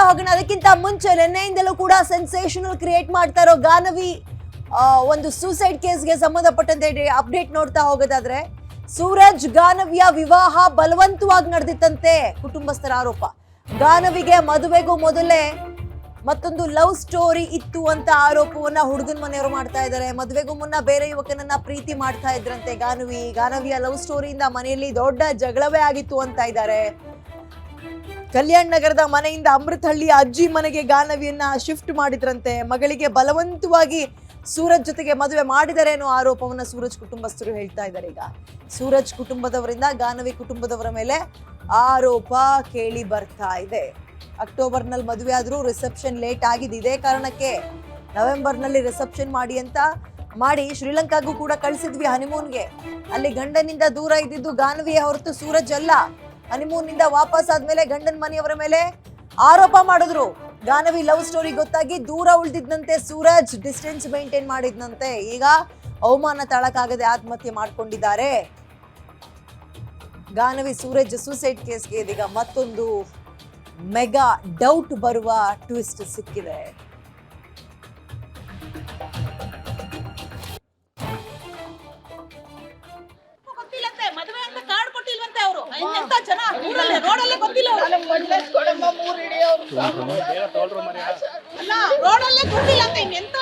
ಹೋಗೋಣ. ಅದಕ್ಕಿಂತ ಮುಂಚೆ ನಿನ್ನೆಯಿಂದಲೂ ಕೂಡ ಸೆನ್ಸೇಷನಲ್ ಕ್ರಿಯೇಟ್ ಮಾಡ್ತಾ ಇರೋ ಗಾನವಿ ಒಂದು ಸೂಸೈಡ್ ಕೇಸ್ಗೆ ಸಂಬಂಧಪಟ್ಟಂತೆ ಅಪ್ಡೇಟ್ ನೋಡ್ತಾ ಹೋಗೋದಾದ್ರೆ, ಸೂರಜ್ ಗಾನವಿಯ ವಿವಾಹ ಬಲವಂತವಾಗಿ ನಡೆದಿತ್ತಂತೆ ಕುಟುಂಬಸ್ಥರ ಆರೋಪ. ಗಾನವಿಗೆ ಮದುವೆಗೂ ಮೊದಲೇ ಮತ್ತೊಂದು ಲವ್ ಸ್ಟೋರಿ ಇತ್ತು ಅಂತ ಆರೋಪವನ್ನ ಹುಡುಗನ ಮನೆಯವರು ಮಾಡ್ತಾ ಇದ್ದಾರೆ. ಮದುವೆಗೂ ಮುನ್ನ ಬೇರೆ ಯುವಕನನ್ನ ಪ್ರೀತಿ ಮಾಡ್ತಾ ಇದ್ರಂತೆ ಗಾನವಿಯ ಲವ್ ಸ್ಟೋರಿಯಿಂದ ಮನೆಯಲ್ಲಿ ದೊಡ್ಡ ಜಗಳವೇ ಆಗಿತ್ತು ಅಂತ ಇದ್ದಾರೆ. ಕಲ್ಯಾಣ್ ನಗರದ ಮನೆಯಿಂದ ಅಮೃತಹಳ್ಳಿಯ ಅಜ್ಜಿ ಮನೆಗೆ ಗಾನವಿಯನ್ನ ಶಿಫ್ಟ್ ಮಾಡಿದ್ರಂತೆ. ಮಗಳಿಗೆ ಬಲವಂತವಾಗಿ ಸೂರಜ್ ಜೊತೆಗೆ ಮದುವೆ ಮಾಡಿದರೆ ಅನ್ನೋ ಆರೋಪವನ್ನ ಸೂರಜ್ ಕುಟುಂಬಸ್ಥರು ಹೇಳ್ತಾ ಇದ್ದಾರೆ. ಈಗ ಸೂರಜ್ ಕುಟುಂಬದವರಿಂದ ಗಾನವಿ ಕುಟುಂಬದವರ ಮೇಲೆ ಆರೋಪ ಕೇಳಿ ಬರ್ತಾ ಇದೆ. ಅಕ್ಟೋಬರ್ನಲ್ಲಿ ಮದುವೆ ಆದ್ರೂ ರಿಸೆಪ್ಷನ್ ಲೇಟ್ ಆಗಿದೆ. ಇದೇ ಕಾರಣಕ್ಕೆ ನವೆಂಬರ್ನಲ್ಲಿ ರಿಸೆಪ್ಷನ್ ಮಾಡಿ ಶ್ರೀಲಂಕಾಗೂ ಕೂಡ ಕಳಿಸಿದ್ವಿ ಹನಿಮೂನ್ಗೆ. ಅಲ್ಲಿ ಗಂಡನಿಂದ ದೂರ ಇದ್ದಿದ್ದು ಗಾನವಿಯ ಹೊರತು ಸೂರಜ್ ಅಲ್ಲ. ಹನಿಮೂನ್ನಿಂದ ವಾಪಸ್ ಆದ್ಮೇಲೆ ಗಂಡನ ಮನೆಯವರ ಮೇಲೆ ಆರೋಪ ಮಾಡಿದ್ರು. ಗಾನವಿ ಲವ್ ಸ್ಟೋರಿ ಗೊತ್ತಾಗಿ ದೂರ ಉಳಿದಿದ್ದಂತೆ ಸೂರಜ್ ಡಿಸ್ಟೆನ್ಸ್ ಮೇಂಟೈನ್ ಮಾಡಿದ್ನಂತೆ. ಈಗ ಅವಮಾನ ತಾಳಕ್ಕಾಗದೆ ಆತ್ಮಹತ್ಯೆ ಮಾಡ್ಕೊಂಡಿದ್ದಾರೆ. ಗಾನವಿ ಸೂರಜ್ ಸೂಸೈಡ್ ಕೇಸ್ಗೆ ಇದೀಗ ಮತ್ತೊಂದು ಮೆಗಾ ಡೌಟ್ ಬರುವ ಟ್ವಿಸ್ಟ್ ಸಿಕ್ಕಿದೆ. ಮದುವೆ ಅಂತ ಕಾರ್ಡ್ ಕೊಟ್ಟಿಲ್ವಂತೆ ಅವರು. ಎಂತ ಜನ ಊರಲ್ಲೇ ರೋಡಲ್ಲೇ ಗೊತ್ತಿಲ್ಲ. ಅಲ್ಲ ರೋಡಲ್ಲೇ ಗೊತ್ತಿಲ್ಲ ಅಂತ ಎಂತ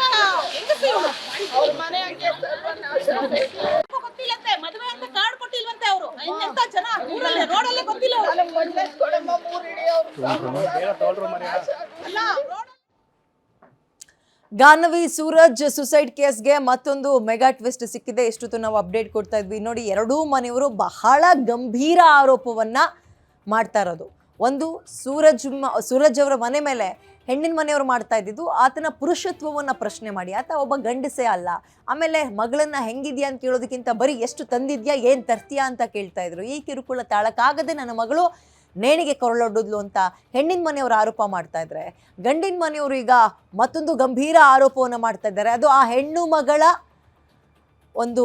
ಹೆಂಗಸು ಇವಳು. ಅವ್ರ ಮನೆ ಗೊತ್ತಿಲ್ಲಂತೆ. ಮದುವೆ ಅಂತ ಕಾರ್ಡ್ ಕೊಟ್ಟಿಲ್ವಂತೆ ಅವರು. ಎಂತ ಜನ ಊರಲ್ಲೇ ರೋಡಲ್ಲೇ ಗೊತ್ತಿಲ್ಲ. ಗಾನವಿ ಸೂರಜ್ ಸುಸೈಡ್ ಕೇಸ್ಗೆ ಮತ್ತೊಂದು ಮೆಗಾ ಟ್ವಿಸ್ಟ್ ಸಿಕ್ಕಿದೆ. ಇಷ್ಟೊತ್ತು ನಾವು ಅಪ್ಡೇಟ್ ಕೊಡ್ತಾ ಇದ್ವಿ. ನೋಡಿ, ಎರಡೂ ಮನೆಯವರು ಬಹಳ ಗಂಭೀರ ಆರೋಪವನ್ನ ಮಾಡ್ತಾ ಇರೋದು. ಒಂದು ಸೂರಜ್ ಅವರ ಮನೆ ಮೇಲೆ ಹೆಣ್ಣಿನ ಮನೆಯವರು ಮಾಡ್ತಾ ಇದ್ದಿದ್ದು ಆತನ ಪುರುಷತ್ವವನ್ನು ಪ್ರಶ್ನೆ ಮಾಡಿ. ಆತ ಒಬ್ಬ ಗಂಡಸೇ ಅಲ್ಲ. ಆಮೇಲೆ ಮಗಳನ್ನ ಹೆಂಗಿದ್ಯಾ ಅಂತ ಕೇಳೋದಕ್ಕಿಂತ ಬರೀ ಎಷ್ಟು ತಂದಿದ್ಯಾ, ಏನು ತರ್ತೀಯಾ ಅಂತ ಕೇಳ್ತಾ ಇದ್ರು. ಈ ಕಿರುಕುಳ ತಾಳಕ್ಕಾಗದೆ ನನ್ನ ಮಗಳು ನೇಣಿಗೆ ಕೊರಳೊಡ್ಡಿದ್ಲು ಅಂತ ಹೆಣ್ಣಿನ ಮನೆಯವರು ಆರೋಪ ಮಾಡ್ತಾ ಇದ್ದಾರೆ. ಗಂಡಿನ ಮನೆಯವರು ಈಗ ಮತ್ತೊಂದು ಗಂಭೀರ ಆರೋಪವನ್ನು ಮಾಡ್ತಾ ಇದ್ದಾರೆ. ಅದು ಆ ಹೆಣ್ಣು ಮಗಳ ಒಂದು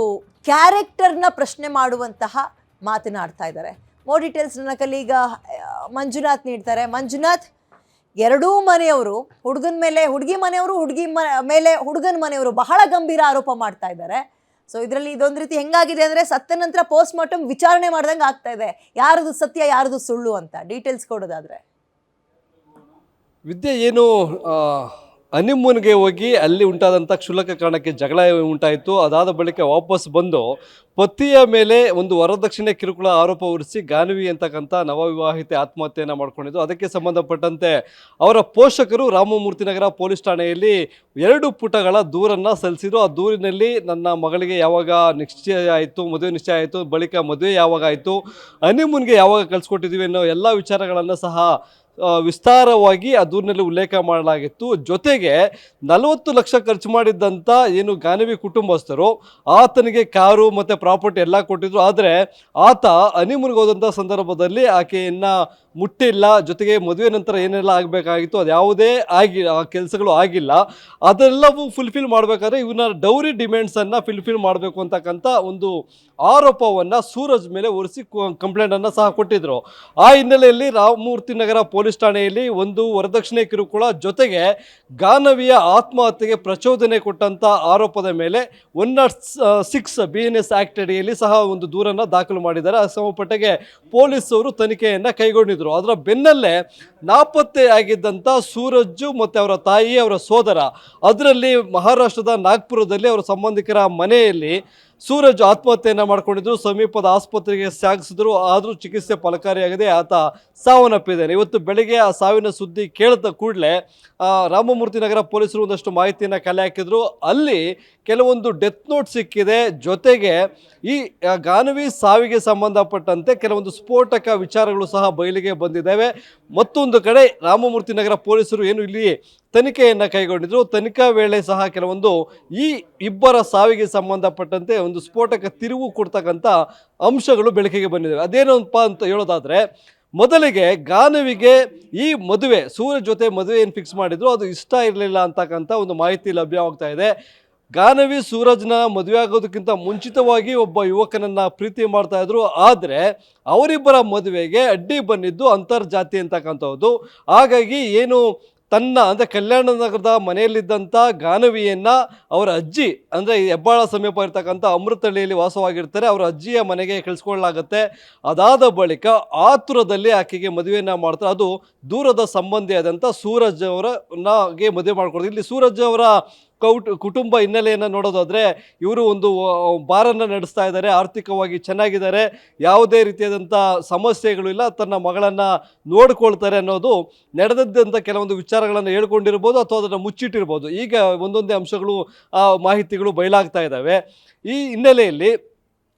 ಕ್ಯಾರೆಕ್ಟರ್ನ ಪ್ರಶ್ನೆ ಮಾಡುವಂತಹ ಮಾತನಾಡ್ತಾ ಇದ್ದಾರೆ. ಮೋರ್ ಡೀಟೇಲ್ಸ್ ನನ್ನ ಕಲೀಗ ಮಂಜುನಾಥ್ ನೀಡ್ತಾರೆ. ಮಂಜುನಾಥ್, ಎರಡೂ ಮನೆಯವರು ಹುಡುಗನ ಮೇಲೆ ಹುಡುಗಿ ಮನೆಯವರು, ಮೇಲೆ ಹುಡುಗನ ಮನೆಯವರು ಬಹಳ ಗಂಭೀರ ಆರೋಪ ಮಾಡ್ತಾ ಇದ್ದಾರೆ. ಸೊ ಇದರಲ್ಲಿ ಇದೊಂದು ರೀತಿ ಹೆಂಗಾಗಿದೆ ಅಂದರೆ, ಸತ್ತ ನಂತರ ಪೋಸ್ಟ್ ಮಾರ್ಟಮ್ ವಿಚಾರಣೆ ಮಾಡ್ದಂಗೆ ಆಗ್ತಾ ಇದೆ. ಯಾರದು ಸತ್ಯ ಯಾರದು ಸುಳ್ಳು ಅಂತ ಡೀಟೇಲ್ಸ್ ಕೊಡೋದಾದ್ರೆ, ವಿದ್ಯೆ ಏನು ಹನಿಮೂನ್ಗೆ ಹೋಗಿ ಅಲ್ಲಿ ಉಂಟಾದಂಥ ಕ್ಷುಲ್ಲಕ ಕಾರಣಕ್ಕೆ ಜಗಳ ಉಂಟಾಯಿತು. ಅದಾದ ಬಳಿಕ ವಾಪಸ್ ಬಂದು ಪತಿಯ ಮೇಲೆ ಒಂದು ವರದಕ್ಷಿಣೆ ಕಿರುಕುಳ ಆರೋಪ ಹೊರಿಸಿ ಗಾನವಿ ಅಂತಕ್ಕಂಥ ನವವಿವಾಹಿತೆ ಆತ್ಮಹತ್ಯೆಯನ್ನು ಮಾಡ್ಕೊಂಡಿದ್ದು. ಅದಕ್ಕೆ ಸಂಬಂಧಪಟ್ಟಂತೆ ಅವರ ಪೋಷಕರು ರಾಮಮೂರ್ತಿ ನಗರ ಪೊಲೀಸ್ ಠಾಣೆಯಲ್ಲಿ 2 ಪುಟಗಳ ದೂರನ್ನು ಸಲ್ಲಿಸಿದ್ರು. ಆ ದೂರಿನಲ್ಲಿ ನನ್ನ ಮಗಳಿಗೆ ಯಾವಾಗ ನಿಶ್ಚಯ ಆಯಿತು, ಮದುವೆ ನಿಶ್ಚಯ ಆಯಿತು, ಬಳಿಕ ಮದುವೆ ಯಾವಾಗ ಆಯಿತು, ಹನಿಮೂನ್ಗೆ ಯಾವಾಗ ಕಳಿಸ್ಕೊಟ್ಟಿದ್ದೀವಿ ಅನ್ನೋ ಎಲ್ಲ ವಿಚಾರಗಳನ್ನು ಸಹ ವಿಸ್ತಾರವಾಗಿ ಆ ದೂರಿನಲ್ಲಿ ಉಲ್ಲೇಖ ಮಾಡಲಾಗಿತ್ತು. ಜೊತೆಗೆ 40 ಲಕ್ಷ ಖರ್ಚು ಮಾಡಿದ್ದಂಥ ಏನು ಗಾನವಿ ಕುಟುಂಬಸ್ಥರು ಆತನಿಗೆ ಕಾರು ಮತ್ತು ಪ್ರಾಪರ್ಟಿ ಎಲ್ಲ ಕೊಟ್ಟಿದ್ರು. ಆದರೆ ಆತ ಹನಿಮೂನ್ಗೆ ಹೋದಂಥ ಸಂದರ್ಭದಲ್ಲಿ ಆಕೆಯನ್ನು ಮುಟ್ಟಿಲ್ಲ. ಜೊತೆಗೆ ಮದುವೆ ನಂತರ ಏನೆಲ್ಲ ಆಗಬೇಕಾಗಿತ್ತು ಅದು ಯಾವುದೇ ಆ ಕೆಲಸಗಳು ಆಗಿಲ್ಲ. ಅದೆಲ್ಲವೂ ಫುಲ್ಫಿಲ್ ಮಾಡಬೇಕಾದ್ರೆ ಇವನ್ನ ಡೌರಿ ಡಿಮ್ಯಾಂಡ್ಸನ್ನು ಫುಲ್ಫಿಲ್ ಮಾಡಬೇಕು ಅಂತಕ್ಕಂಥ ಒಂದು ಆರೋಪವನ್ನು ಸೂರಜ್ ಮೇಲೆ ಹೊರಿಸಿ ಕಂಪ್ಲೇಂಟನ್ನು ಸಹ ಕೊಟ್ಟಿದ್ದರು. ಆ ಹಿನ್ನೆಲೆಯಲ್ಲಿ ರಾಮಮೂರ್ತಿ ನಗರ ಪೊಲೀಸ್ ಠಾಣೆಯಲ್ಲಿ ಒಂದು ವರದಕ್ಷಿಣೆ ಕಿರುಕುಳ ಜೊತೆಗೆ ಗಾನವಿಯ ಆತ್ಮಹತ್ಯೆಗೆ ಪ್ರಚೋದನೆ ಕೊಟ್ಟಂಥ ಆರೋಪದ ಮೇಲೆ 106 BNS ಆ್ಯಕ್ಟ್ ಅಡಿಯಲ್ಲಿ ಸಹ ಒಂದು ದೂರನ್ನು ದಾಖಲು ಮಾಡಿದ್ದಾರೆ. ಆ ಸಂಬಂಧಪಟ್ಟಗೆ ಪೊಲೀಸರು ತನಿಖೆಯನ್ನು ಕೈಗೊಂಡಿದ್ದರು. ಅದರ ಬೆನ್ನಲ್ಲೇ ನಾಪತ್ತೆಯಾಗಿದ್ದಂಥ ಸೂರಜ್ಜು ಮತ್ತು ಅವರ ತಾಯಿ, ಅವರ ಸೋದರ, ಅದರಲ್ಲಿ ಮಹಾರಾಷ್ಟ್ರದ ನಾಗ್ಪುರದಲ್ಲಿ ಅವರ ಸಂಬಂಧಿಕರ ಮನೆಯಲ್ಲಿ ಸೂರಜ್ ಆತ್ಮಹತ್ಯೆಯನ್ನು ಮಾಡಿಕೊಂಡಿದ್ರು. ಸಮೀಪದ ಆಸ್ಪತ್ರೆಗೆ ಸಾಗಿಸಿದ್ರು. ಆದರೂ ಚಿಕಿತ್ಸೆ ಫಲಕಾರಿಯಾಗದೆ ಆತ ಸಾವನ್ನಪ್ಪಿದ್ದಾನೆ. ಇವತ್ತು ಬೆಳಗ್ಗೆ ಆ ಸಾವಿನ ಸುದ್ದಿ ಕೇಳಿದ ಕೂಡಲೇ ರಾಮಮೂರ್ತಿ ನಗರ ಪೊಲೀಸರು ಒಂದಷ್ಟು ಮಾಹಿತಿಯನ್ನು ಕಲೆ ಹಾಕಿದ್ರು. ಅಲ್ಲಿ ಕೆಲವೊಂದು ಡೆತ್ ನೋಟ್ ಸಿಕ್ಕಿದೆ. ಜೊತೆಗೆ ಈ ಗಾನವಿ ಸಾವಿಗೆ ಸಂಬಂಧಪಟ್ಟಂತೆ ಕೆಲವೊಂದು ಸ್ಫೋಟಕ ವಿಚಾರಗಳು ಸಹ ಬಯಲಿಗೆ ಬಂದಿದ್ದಾವೆ. ಮತ್ತೊಂದು ಕಡೆ ರಾಮಮೂರ್ತಿ ನಗರ ಪೊಲೀಸರು ಏನು ಇಲ್ಲಿ ತನಿಖೆಯನ್ನು ಕೈಗೊಂಡಿದ್ರು. ತನಿಖಾ ವೇಳೆ ಸಹ ಕೆಲವೊಂದು ಈ ಇಬ್ಬರ ಸಾವಿಗೆ ಸಂಬಂಧಪಟ್ಟಂತೆ ಒಂದು ಸ್ಫೋಟಕ ತಿರುವು ಕೊಡ್ತಕ್ಕಂಥ ಅಂಶಗಳು ಬೆಳಕಿಗೆ ಬಂದಿದ್ದಾವೆ. ಅದೇನಪ್ಪ ಅಂತ ಹೇಳೋದಾದರೆ, ಮೊದಲಿಗೆ ಗಾನವಿಗೆ ಈ ಮದುವೆ ಸೂರಜ್ ಜೊತೆ ಮದುವೆ ಏನು ಫಿಕ್ಸ್ ಮಾಡಿದ್ರು ಅದು ಇಷ್ಟ ಇರಲಿಲ್ಲ ಅಂತಕ್ಕಂಥ ಒಂದು ಮಾಹಿತಿ ಲಭ್ಯವಾಗ್ತಾ ಇದೆ. ಗಾನವಿ ಸೂರಜ್ನ ಮದುವೆ ಆಗೋದಕ್ಕಿಂತ ಮುಂಚಿತವಾಗಿ ಒಬ್ಬ ಯುವಕನನ್ನ ಪ್ರೀತಿ ಮಾಡ್ತಾ ಇದ್ರು. ಆದರೆ ಅವರಿಬ್ಬರ ಮದುವೆಗೆ ಅಡ್ಡಿ ಬಂದಿದ್ದು ಅಂತರ್ಜಾತಿ ಅಂತಕ್ಕಂಥದ್ದು. ಹಾಗಾಗಿ ಏನು ತನ್ನ ಅಂದರೆ ಕಲ್ಯಾಣ ನಗರದ ಮನೆಯಲ್ಲಿದ್ದಂಥ ಗಾನವಿಯನ್ನು ಅವರ ಅಜ್ಜಿ ಅಂದರೆ ಹೆಬ್ಬಾಳ ಸಮೀಪ ಇರ್ತಕ್ಕಂಥ ಅಮೃತಹಳ್ಳಿಯಲ್ಲಿ ವಾಸವಾಗಿರ್ತಾರೆ, ಅವರ ಅಜ್ಜಿಯ ಮನೆಗೆ ಕಳಿಸ್ಕೊಳ್ಳಲಾಗುತ್ತೆ. ಅದಾದ ಬಳಿಕ ಆತುರದಲ್ಲಿ ಆಕೆಗೆ ಮದುವೆಯನ್ನು ಮಾಡ್ತಾರೆ. ಅದು ದೂರದ ಸಂಬಂಧಿಯಾದಂಥ ಸೂರಜ್ ಅವರನ್ನಾಗೆ ಮದುವೆ ಮಾಡ್ಕೊಡೋದು. ಇಲ್ಲಿ ಸೂರಜ್ ಅವರ ಕುಟುಂಬ ಹಿನ್ನೆಲೆಯನ್ನು ನೋಡೋದಾದರೆ ಇವರು ಒಂದು ಬಾರನ್ನು ನಡೆಸ್ತಾ ಇದ್ದಾರೆ, ಆರ್ಥಿಕವಾಗಿ ಚೆನ್ನಾಗಿದ್ದಾರೆ, ಯಾವುದೇ ರೀತಿಯಾದಂಥ ಸಮಸ್ಯೆಗಳು ಇಲ್ಲ, ತನ್ನ ಮಗಳನ್ನು ನೋಡ್ಕೊಳ್ತಾರೆ ಅನ್ನೋದು ನಡೆದದ್ದಂಥ ಕೆಲವೊಂದು ವಿಚಾರಗಳನ್ನು ಹೇಳ್ಕೊಂಡಿರ್ಬೋದು ಅಥವಾ ಅದನ್ನು ಮುಚ್ಚಿಟ್ಟಿರ್ಬೋದು. ಈಗ ಒಂದೊಂದೇ ಅಂಶಗಳು ಮಾಹಿತಿಗಳು ಬಯಲಾಗ್ತಾ ಇದ್ದಾವೆ. ಈ ಹಿನ್ನೆಲೆಯಲ್ಲಿ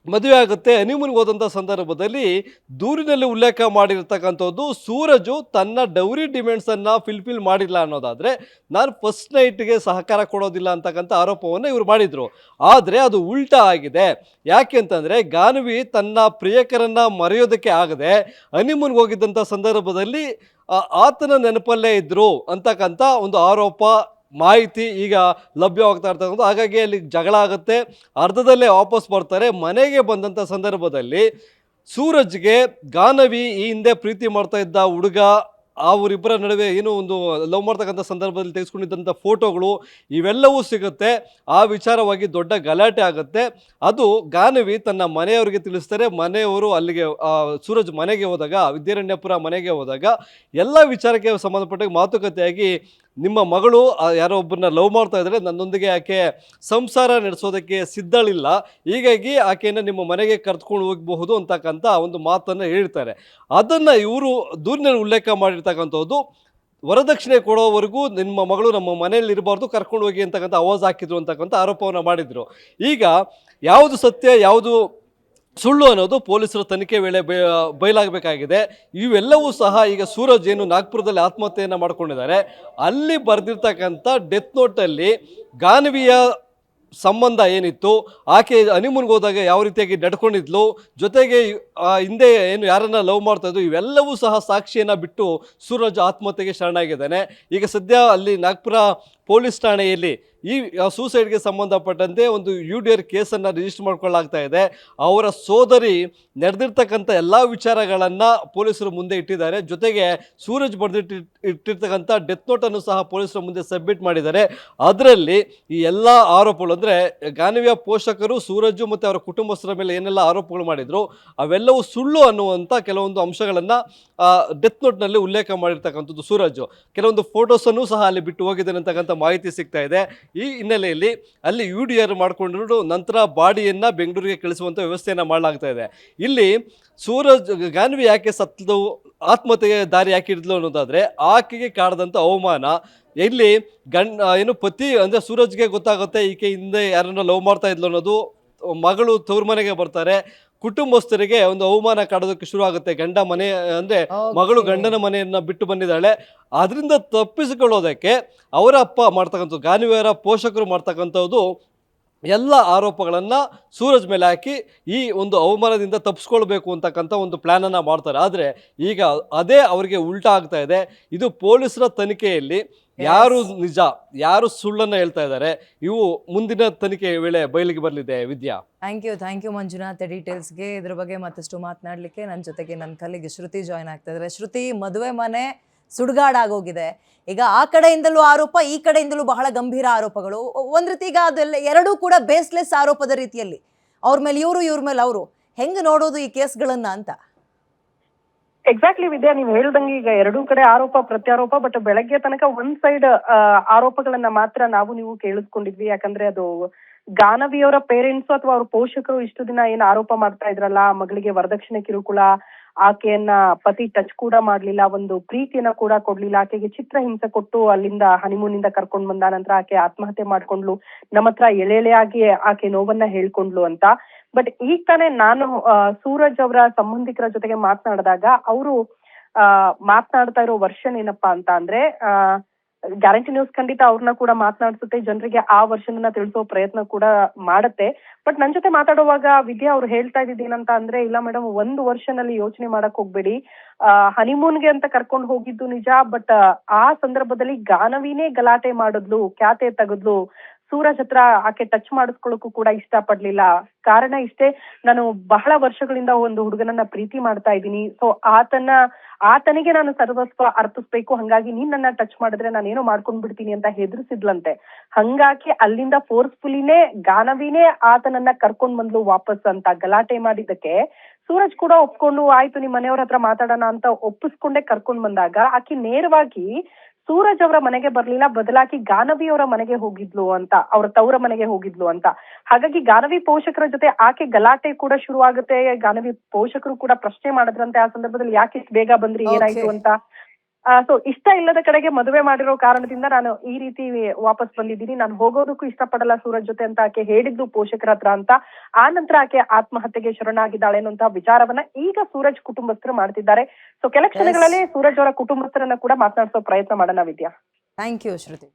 ಮದುವೆ ಆಗುತ್ತೆ. ಹನಿಮೂನ್ಗೆ ಹೋದಂಥ ಸಂದರ್ಭದಲ್ಲಿ ದೂರಿನಲ್ಲಿ ಉಲ್ಲೇಖ ಮಾಡಿರ್ತಕ್ಕಂಥದ್ದು ಸೂರಜು ತನ್ನ ಡೌರಿ ಡಿಮ್ಯಾಂಡ್ಸನ್ನು ಫಿಲ್ ಮಾಡಿಲ್ಲ ಅನ್ನೋದಾದರೆ ನಾನು ಫಸ್ಟ್ ನೈಟ್ಗೆ ಸಹಕಾರ ಕೊಡೋದಿಲ್ಲ ಅಂತಕ್ಕಂಥ ಆರೋಪವನ್ನು ಇವರು ಮಾಡಿದರು. ಆದರೆ ಅದು ಉಲ್ಟಾ ಆಗಿದೆ. ಯಾಕೆ ಅಂತಂದರೆ ಗಾನವಿ ತನ್ನ ಪ್ರಿಯಕರನ್ನು ಮರೆಯೋದಕ್ಕೆ ಆಗದೆ ಹನಿಮೂನ್ಗೆ ಹೋಗಿದ್ದಂಥ ಸಂದರ್ಭದಲ್ಲಿ ಆತನ ನೆನಪಲ್ಲೇ ಇದ್ದರು ಅಂತಕ್ಕಂಥ ಒಂದು ಆರೋಪ ಮಾಹಿತಿ ಈಗ ಲಭ್ಯವಾಗ್ತಾ ಇರ್ತಕ್ಕಂಥ. ಹಾಗಾಗಿ ಅಲ್ಲಿ ಜಗಳ ಆಗುತ್ತೆ, ಅರ್ಧದಲ್ಲೇ ವಾಪಸ್ ಬರ್ತಾರೆ. ಮನೆಗೆ ಬಂದಂಥ ಸಂದರ್ಭದಲ್ಲಿ ಸೂರಜ್ಗೆ ಗಾನವಿ ಈ ಹಿಂದೆ ಪ್ರೀತಿ ಮಾಡ್ತಾ ಇದ್ದ ಹುಡುಗ ಅವರಿಬ್ಬರ ನಡುವೆ ಏನೋ ಒಂದು ಲವ್ ಮಾಡ್ತಕ್ಕಂಥ ಸಂದರ್ಭದಲ್ಲಿ ತೆಗೆಸ್ಕೊಂಡಿದ್ದಂಥ ಫೋಟೋಗಳು ಇವೆಲ್ಲವೂ ಸಿಗುತ್ತೆ. ಆ ವಿಚಾರವಾಗಿ ದೊಡ್ಡ ಗಲಾಟೆ ಆಗುತ್ತೆ. ಅದು ಗಾನವಿ ತನ್ನ ಮನೆಯವರಿಗೆ ತಿಳಿಸ್ತಾರೆ. ಮನೆಯವರು ಅಲ್ಲಿಗೆ ಸೂರಜ್ ಮನೆಗೆ ಹೋದಾಗ, ವಿದ್ಯಾರಣ್ಯಪುರ ಮನೆಗೆ ಹೋದಾಗ ಎಲ್ಲ ವಿಚಾರಕ್ಕೆ ಸಂಬಂಧಪಟ್ಟ ಮಾತುಕತೆಯಾಗಿ ನಿಮ್ಮ ಮಗಳು ಯಾರೋ ಒಬ್ಬರನ್ನ ಲವ್ ಮಾಡ್ತಾ ಇದ್ದಾರೆ, ನನ್ನೊಂದಿಗೆ ಆಕೆ ಸಂಸಾರ ನಡೆಸೋದಕ್ಕೆ ಸಿದ್ಧಳಿಲ್ಲ, ಹೀಗಾಗಿ ಆಕೆಯನ್ನು ನಿಮ್ಮ ಮನೆಗೆ ಕರೆದುಕೊಂಡು ಹೋಗಬಹುದು ಅಂತಕ್ಕಂಥ ಒಂದು ಮಾತನ್ನು ಹೇಳ್ತಾರೆ. ಅದನ್ನು ಇವರು ದೂರಿನಲ್ಲಿ ಉಲ್ಲೇಖ ಮಾಡಿರ್ತಕ್ಕಂಥದ್ದು. ವರದಕ್ಷಿಣೆ ಕೊಡೋವರೆಗೂ ನಿಮ್ಮ ಮಗಳು ನಮ್ಮ ಮನೆಯಲ್ಲಿ ಇರಬಾರ್ದು, ಕರ್ಕೊಂಡು ಹೋಗಿ ಅಂತಕ್ಕಂಥ ಆವಾಜ್ ಹಾಕಿದ್ರು ಅಂತಕ್ಕಂಥ ಆರೋಪವನ್ನು ಮಾಡಿದರು. ಈಗ ಯಾವುದು ಸತ್ಯ ಯಾವುದು ಸುಳ್ಳು ಅನ್ನೋದು ಪೊಲೀಸರ ತನಿಖೆ ವೇಳೆ ಬಯಲಾಗಬೇಕಾಗಿದೆ. ಇವೆಲ್ಲವೂ ಸಹ ಈಗ ಸೂರಜ್ ಏನು ನಾಗ್ಪುರದಲ್ಲಿ ಆತ್ಮಹತ್ಯೆಯನ್ನು ಮಾಡ್ಕೊಂಡಿದ್ದಾರೆ, ಅಲ್ಲಿ ಬರೆದಿರ್ತಕ್ಕಂಥ ಡೆತ್ ನೋಟಲ್ಲಿ ಗಾನವಿಯ ಸಂಬಂಧ ಏನಿತ್ತು, ಆಕೆ ಹನಿಮೂನ್ಗೆ ಹೋದಾಗ ಯಾವ ರೀತಿಯಾಗಿ ನಡ್ಕೊಂಡಿದ್ಲು, ಜೊತೆಗೆ ಹಿಂದೆ ಏನು ಯಾರನ್ನ ಲವ್ ಮಾಡ್ತಾ ಇದ್ದು, ಇವೆಲ್ಲವೂ ಸಹ ಸಾಕ್ಷಿಯನ್ನು ಬಿಟ್ಟು ಸೂರಜ್ ಆತ್ಮಹತ್ಯೆಗೆ ಶರಣಾಗಿದ್ದಾನೆ. ಈಗ ಸದ್ಯ ಅಲ್ಲಿ ನಾಗ್ಪುರ ಪೊಲೀಸ್ ಠಾಣೆಯಲ್ಲಿ ಈ ಸೂಸೈಡ್ಗೆ ಸಂಬಂಧಪಟ್ಟಂತೆ ಒಂದು UDR ಕೇಸನ್ನು ರಿಜಿಸ್ಟರ್ ಮಾಡ್ಕೊಳ್ಳಾಗ್ತಾ ಇದೆ. ಅವರ ಸೋದರಿ ನಡೆದಿರ್ತಕ್ಕಂಥ ಎಲ್ಲ ವಿಚಾರಗಳನ್ನು ಪೊಲೀಸರು ಮುಂದೆ ಇಟ್ಟಿದ್ದಾರೆ. ಜೊತೆಗೆ ಸೂರಜ್ ಇಟ್ಟಿರ್ತಕ್ಕಂಥ ಡೆತ್ ನೋಟನ್ನು ಸಹ ಪೊಲೀಸರ ಮುಂದೆ ಸಬ್ಮಿಟ್ ಮಾಡಿದ್ದಾರೆ. ಅದರಲ್ಲಿ ಈ ಎಲ್ಲ ಆರೋಪಗಳು ಅಂದರೆ ಗಾನವಿಯ ಪೋಷಕರು ಸೂರಜ್ ಮತ್ತು ಅವರ ಕುಟುಂಬಸ್ಥರ ಮೇಲೆ ಏನೆಲ್ಲ ಆರೋಪಗಳು ಮಾಡಿದ್ರು ಅವೆಲ್ಲವೂ ಸುಳ್ಳು ಅನ್ನುವಂಥ ಕೆಲವೊಂದು ಅಂಶಗಳನ್ನು ಡೆತ್ ನೋಟ್ನಲ್ಲಿ ಉಲ್ಲೇಖ ಮಾಡಿರ್ತಕ್ಕಂಥದ್ದು ಸೂರಜ್. ಕೆಲವೊಂದು ಫೋಟೋಸನ್ನು ಸಹ ಅಲ್ಲಿ ಬಿಟ್ಟು ಹೋಗಿದ್ದಾನೆ ಅಂತಕ್ಕಂಥ ಮಾಹಿತಿ ಸಿಗ್ತಾ ಇದೆ. ಈ ಹಿನ್ನೆಲೆಯಲ್ಲಿ ಅಲ್ಲಿ UDR ಮಾಡಿಕೊಂಡು ನಂತರ ಬಾಡಿಯನ್ನು ಬೆಂಗಳೂರಿಗೆ ಕಳಿಸುವಂಥ ವ್ಯವಸ್ಥೆಯನ್ನು ಮಾಡಲಾಗ್ತಾ ಇದೆ. ಇಲ್ಲಿ ಸೂರಜ್ ಗಾನವಿ ಯಾಕೆ ಸತ್ತಲು, ಆತ್ಮಹತ್ಯೆಗೆ ದಾರಿ ಯಾಕೆ ಹಿಡಿದ್ಲು ಅನ್ನೋದಾದರೆ ಆಕೆಗೆ ಕಾಡದಂಥ ಅವಮಾನ. ಇಲ್ಲಿ ಏನು ಪತಿ ಅಂದರೆ ಸೂರಜ್ಗೆ ಗೊತ್ತಾಗುತ್ತೆ ಈಕೆ ಹಿಂದೆ ಯಾರನ್ನ ಲವ್ ಮಾಡ್ತಾ ಇದ್ಲು ಅನ್ನೋದು. ಮಗಳು ತವ್ರ ಮನೆಗೆ ಬರ್ತಾರೆ, ಕುಟುಂಬಸ್ಥರಿಗೆ ಒಂದು ಅವಮಾನ ಕಾಡೋದಕ್ಕೆ ಶುರು ಆಗುತ್ತೆ. ಗಂಡ ಮನೆ ಅಂದರೆ ಮಗಳು ಗಂಡನ ಮನೆಯನ್ನು ಬಿಟ್ಟು ಬಂದಿದ್ದಾಳೆ. ಅದರಿಂದ ತಪ್ಪಿಸಿಕೊಳ್ಳೋದಕ್ಕೆ ಅವರ ಅಪ್ಪ ಮಾಡ್ತಕ್ಕಂಥದ್ದು, ಗಾನವಿಯವರ ಪೋಷಕರು ಮಾಡ್ತಕ್ಕಂಥದ್ದು ಎಲ್ಲ ಆರೋಪಗಳನ್ನು ಸೂರಜ್ ಮೇಲೆ ಹಾಕಿ ಈ ಒಂದು ಅವಮಾನದಿಂದ ತಪ್ಪಿಸ್ಕೊಳ್ಬೇಕು ಅಂತಕ್ಕಂಥ ಒಂದು ಪ್ಲ್ಯಾನನ್ನು ಮಾಡ್ತಾರೆ. ಆದರೆ ಈಗ ಅದೇ ಅವರಿಗೆ ಉಲ್ಟಾ ಆಗ್ತಾ ಇದೆ. ಇದು ಪೊಲೀಸರ ತನಿಖೆಯಲ್ಲಿ ಯಾರು ನಿಜ ಯಾರು ಸುಳ್ಳನ್ನು ಹೇಳ್ತಾ ಇದ್ದಾರೆ, ಇವು ಮುಂದಿನ ತನಿಖೆ ವೇಳೆ ಬಯಲಿಗೆ ಬರಲಿದೆ. ವಿದ್ಯಾ, ಥ್ಯಾಂಕ್ ಯು ಮಂಜುನಾಥ್ ಡೀಟೇಲ್ಸ್ಗೆ. ಇದ್ರ ಬಗ್ಗೆ ಮತ್ತಷ್ಟು ಮಾತನಾಡಲಿಕ್ಕೆ ನನ್ನ ಜೊತೆಗೆ ನನ್ನ ಕಲಿಗೆ ಶ್ರುತಿ ಜಾಯ್ನ್ ಆಗ್ತಾ ಇದ್ದಾರೆ. ಶ್ರುತಿ, ಮದುವೆ ಮನೆ ಸುಡುಗಾಡಾಗೋಗಿದೆ. ಈಗ ಆ ಕಡೆಯಿಂದಲೂ ಆರೋಪ, ಈ ಕಡೆಯಿಂದಲೂ ಬಹಳ ಗಂಭೀರ ಆರೋಪಗಳು. ಒಂದ್ ರೀತಿ ಈಗ ಅದೆಲ್ಲ ಎರಡೂ ಕೂಡ ಬೇಸ್ಲೆಸ್ ಆರೋಪದ ರೀತಿಯಲ್ಲಿ, ಅವ್ರ ಮೇಲೆ ಇವರು, ಇವ್ರ ಮೇಲೆ ಅವರು. ಹೆಂಗ್ ನೋಡೋದು ಈ ಕೇಸ್ಗಳನ್ನ ಅಂತ? ಎಕ್ಸಾಕ್ಟ್ಲಿ ವಿದ್ಯಾ, ನೀವು ಹೇಳ್ದಂಗೆ ಈಗ ಎರಡೂ ಕಡೆ ಆರೋಪ ಪ್ರತ್ಯಾರೋಪ. ಬಟ್ ಬೆಳಗ್ಗೆ ತನಕ ಒಂದ್ ಸೈಡ್ ಆರೋಪಗಳನ್ನ ಮಾತ್ರ ನಾವು ನೀವು ಕೇಳಿಸ್ಕೊಂಡಿದ್ವಿ. ಯಾಕಂದ್ರೆ ಅದು ಗಾನವಿಯವರ ಪೇರೆಂಟ್ಸ್ ಅಥವಾ ಅವ್ರ ಪೋಷಕರು ಇಷ್ಟು ದಿನ ಏನ್ ಆರೋಪ ಮಾಡ್ತಾ ಇದ್ರಲ್ಲ, ಮಗಳಿಗೆ ವರದಕ್ಷಿಣೆ ಕಿರುಕುಳ, ಆಕೆಯನ್ನ ಪತಿ ಟಚ್ ಕೂಡ ಮಾಡ್ಲಿಲ್ಲ, ಒಂದು ಪ್ರೀತಿಯನ್ನ ಕೂಡ ಕೊಡ್ಲಿಲ್ಲ, ಆಕೆಗೆ ಚಿತ್ರಹಿಂಸೆ ಕೊಟ್ಟು ಅಲ್ಲಿಂದ ಹನಿಮೂನಿಂದ ಕರ್ಕೊಂಡ್ ಬಂದ ನಂತರ ಆಕೆ ಆತ್ಮಹತ್ಯೆ ಮಾಡ್ಕೊಂಡ್ಲು, ನಮ್ಮ ಹತ್ರ ಎಳೆಯಾಗಿ ಆಕೆ ನೋವನ್ನ ಹೇಳ್ಕೊಂಡ್ಲು ಅಂತ. ಬಟ್ ಈಗ ತಾನೇ ನಾನು ಸೂರಜ್ ಅವರ ಸಂಬಂಧಿಕರ ಜೊತೆಗೆ ಮಾತನಾಡಿದಾಗ ಅವರು ಮಾತನಾಡ್ತಾ ಇರೋ ವರ್ಷನ್ ಏನಪ್ಪಾ ಅಂತ ಅಂದ್ರೆ, ಗ್ಯಾರಂಟಿ ನ್ಯೂಸ್ ಖಂಡಿತ ಅವ್ರನ್ನ ಕೂಡ ಮಾತನಾಡಿಸುತ್ತೆ, ಜನರಿಗೆ ಆ ವರ್ಷನ ತಿಳಿಸೋ ಪ್ರಯತ್ನ ಕೂಡ ಮಾಡುತ್ತೆ. ಬಟ್ ನನ್ ಜೊತೆ ಮಾತಾಡುವಾಗ ವಿದ್ಯಾ ಅವ್ರು ಹೇಳ್ತಾ ಇದ್ದಿದ್ದು ಏನಂತ ಅಂದ್ರೆ, ಇಲ್ಲ ಮೇಡಮ್, ಒಂದು ವರ್ಷನಲ್ಲಿ ಯೋಚನೆ ಮಾಡಕ್ ಹೋಗ್ಬೇಡಿ, ಹನಿಮೂನ್ಗೆ ಅಂತ ಕರ್ಕೊಂಡು ಹೋಗಿದ್ದು ನಿಜ, ಬಟ್ ಆ ಸಂದರ್ಭದಲ್ಲಿ ಗಾನವಿನೇ ಗಲಾಟೆ ಮಾಡಿದ್ಲು, ಖ್ಯಾತೆ ತೆಗೆದ್ಲು, ಸೂರಜ್ ಹತ್ರ ಆಕೆ ಟಚ್ ಮಾಡಿಸ್ಕೊಳ್ಳೋಕು ಕೂಡ ಇಷ್ಟ ಪಡ್ಲಿಲ್ಲ. ಕಾರಣ ಇಷ್ಟೇ, ನಾನು ಬಹಳ ವರ್ಷಗಳಿಂದ ಒಂದು ಹುಡುಗನನ್ನ ಪ್ರೀತಿ ಮಾಡ್ತಾ ಇದ್ದೀನಿ. ಸೊ ಆತನಿಗೆ ನಾನು ಸರ್ವಸ್ವ ಅರ್ಪಿಸ್ಬೇಕು, ಹಂಗಾಗಿ ನೀನ್ ನನ್ನ ಟಚ್ ಮಾಡಿದ್ರೆ ನಾನೇನೋ ಮಾಡ್ಕೊಂಡ್ ಬಿಡ್ತೀನಿ ಅಂತ ಹೆದರ್ಸಿದ್ಲಂತೆ. ಹಂಗಾಗಿ ಅಲ್ಲಿಂದ ಫೋರ್ಸ್ಫುಲಿನೇ ಗಾನವಿನೇ ಆತನನ್ನ ಕರ್ಕೊಂಡ್ ಬಂದ್ಲು ವಾಪಸ್ ಅಂತ ಗಲಾಟೆ ಮಾಡಿದ್ದಕ್ಕೆ ಸೂರಜ್ ಕೂಡ ಒಪ್ಕೊಂಡು ಆಯ್ತು ನಿಮ್ ಮನೆಯವ್ರ ಹತ್ರ ಮಾತಾಡೋಣ ಅಂತ ಒಪ್ಪಿಸ್ಕೊಂಡೆ ಕರ್ಕೊಂಡ್ ಬಂದಾಗ ಆಕಿ ನೇರವಾಗಿ ಸೂರಜ್ ಅವರ ಮನೆಗೆ ಬರ್ಲಿಲ್ಲ, ಬದಲಾಗಿ ಗಾನವಿ ಅವರ ಮನೆಗೆ ಹೋಗಿದ್ಲು ಅಂತ, ಅವ್ರ ತವರ ಮನೆಗೆ ಹೋಗಿದ್ಲು ಅಂತ. ಹಾಗಾಗಿ ಗಾನವಿ ಪೋಷಕರ ಜೊತೆ ಆಕೆ ಗಲಾಟೆ ಕೂಡ ಶುರು ಆಗುತ್ತೆ. ಗಾನವಿ ಪೋಷಕರು ಕೂಡ ಪ್ರಶ್ನೆ ಮಾಡಿದ್ರಂತೆ ಆ ಸಂದರ್ಭದಲ್ಲಿ, ಯಾಕೆ ಇಷ್ಟು ಬೇಗ ಬಂದ್ರಿ, ಏನಾಯ್ತು ಅಂತ. ಸೊ ಇಷ್ಟ ಇಲ್ಲದ ಕಡೆಗೆ ಮದುವೆ ಮಾಡಿರೋ ಕಾರಣದಿಂದ ನಾನು ಈ ರೀತಿ ವಾಪಸ್ ಬಂದಿದ್ದೀನಿ, ನಾನು ಹೋಗೋದಕ್ಕೂ ಇಷ್ಟಪಡಲ್ಲ ಸೂರಜ್ ಜೊತೆ ಅಂತ ಆಕೆ ಹೇಳಿದ್ಲು ಪೋಷಕರ ಹತ್ರ ಅಂತ. ಆ ನಂತರ ಆಕೆ ಆತ್ಮಹತ್ಯೆಗೆ ಶರಣಾಗಿದ್ದಾಳೆ ಅನ್ನುವಂತಹ ವಿಚಾರವನ್ನ ಈಗ ಸೂರಜ್ ಕುಟುಂಬಸ್ಥರು ಮಾಡ್ತಿದ್ದಾರೆ. ಸೊ ಕೆಲ ಕ್ಷಣಗಳಲ್ಲಿ ಸೂರಜ್ ಅವರ ಕುಟುಂಬಸ್ಥರನ್ನ ಕೂಡ ಮಾತನಾಡಿಸೋ ಪ್ರಯತ್ನ ಮಾಡೋಣ ವಿದ್ಯಾ. Thank you Shruti.